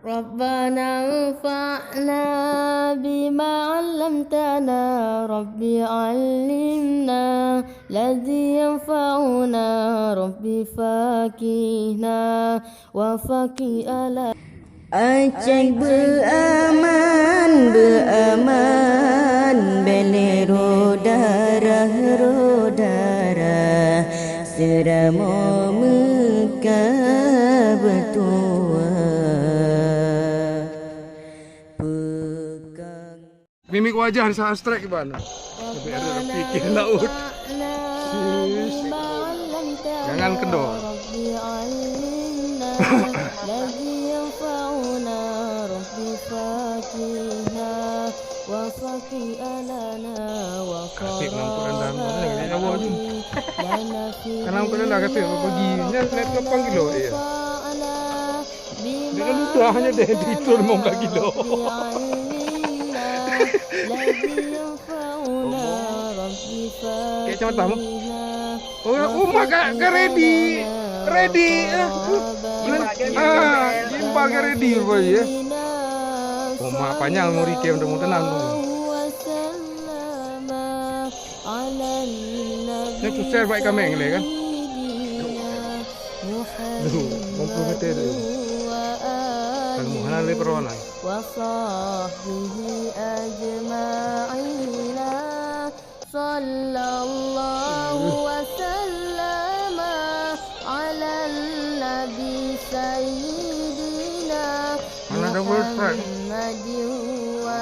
ربنا انفعنا بما علمتنا ربي علمنا الذي ينفعنا ربي فقهنا وفقه على Aceh beraman, beraman Belero darah Serama Mekah bertua Mimik wajah saat strike gimana? Tapi ada fikir laut. Jangan kendor. Kasih lampu rendah mana ni awak ni? Kan lampu rendah kasih pergi. Nya net 8 kilo dia. Dia ludah hanya dia itu 15 kilo. Kayak macam tamu. Oh mak ready. Gimbal ke ready rupanya. Oh mak panjang mau rike untuk mau tenang tu. Ni tu share baik kami ni kan. Duh, 50 meter tu. Kalau mau halal lebih perawan lagi. Sallallahu wasallam ala nabi sayyidina Muhammadin wa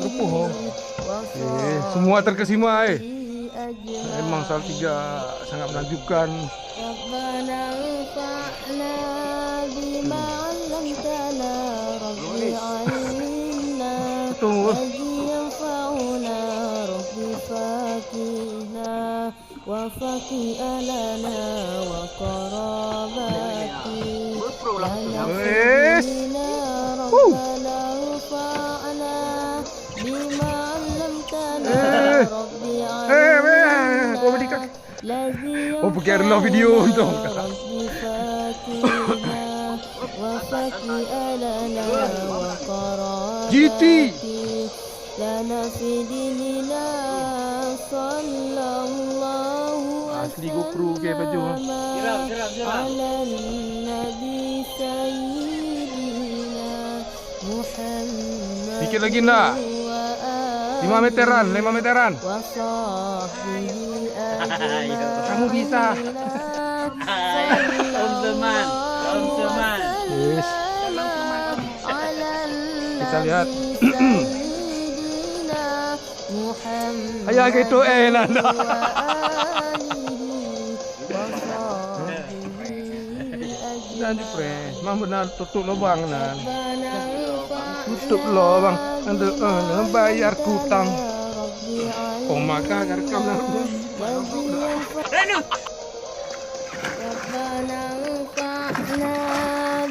alihi. Semua terkesima Memang soal 3 sangat menakjubkan. Rabbana fa'na bima 'allamtana rabbi 'allimna yanfa'una rabbi faqihna wa faqih alana wa qarabati rabbana fa'na bima 'allamtana rabbi 'allimna Oh, pergi ada video untuk GT asli GoPro ke baju. Sikit lagi nak 5 meteran. Kamu bisa. Om Seman. Yes. Kita lihat. Ayah gitu nanda. Dan di pre, memang benar tutup lubang nan. Tutup lubang, nanti bayar hutang. Oh maka rekam lah. ربنا انفعنا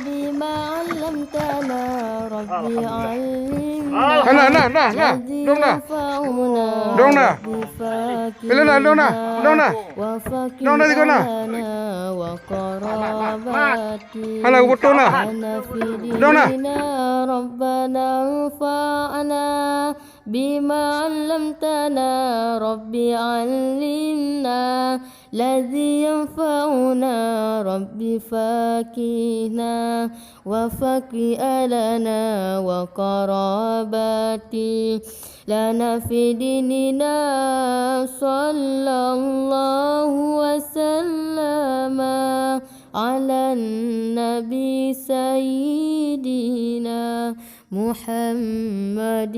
بما علمتنا ربي علمنا Dong dah. Bila nak dong dah. Di mana? Mana betul nah. Dong dah. ربنا انفعنا بما علمتنا ربي علمنا الذي ينفعنا ربي فقهنا وفقه لنا وقرابتي لنا في ديننا صلى الله وسلم على النبي سيدنا محمد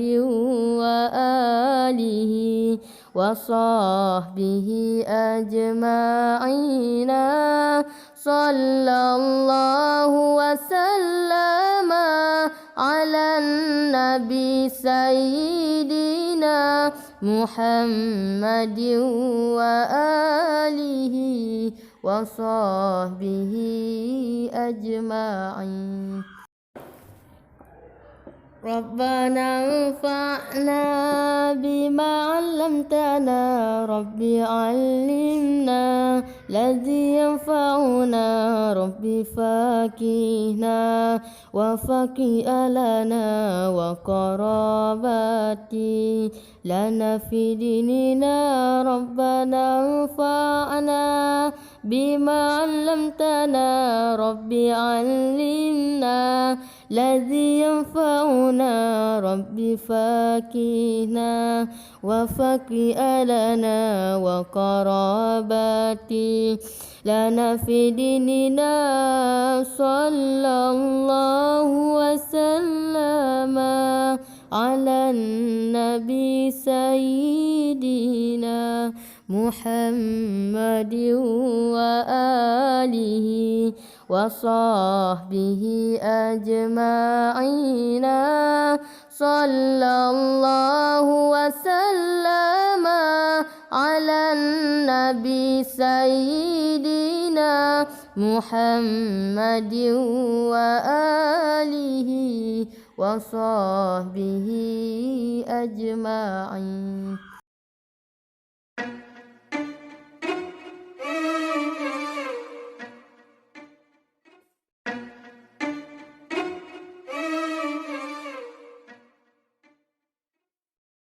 وآله وصحبه أجمعين صلى الله وسلم على النبي سيدنا محمد وآله وصحبه أجمعين. ربنا انفعنا بما علمتنا ربي علمنا الذي ينفعنا ربي فقهنا وفقه لنا وقراباتي لنا في ديننا ربنا انفعنا بما علمتنا ربي علمنا الذي ينفعنا ربي فقهنا وفقه لنا وقراباتي لنا في ديننا صلى الله وسلم على النبي سيدنا محمد وآله وصحبه أجمعين صلى الله وسلم على النبي سيدنا محمد وآله وصحبه أجمعين.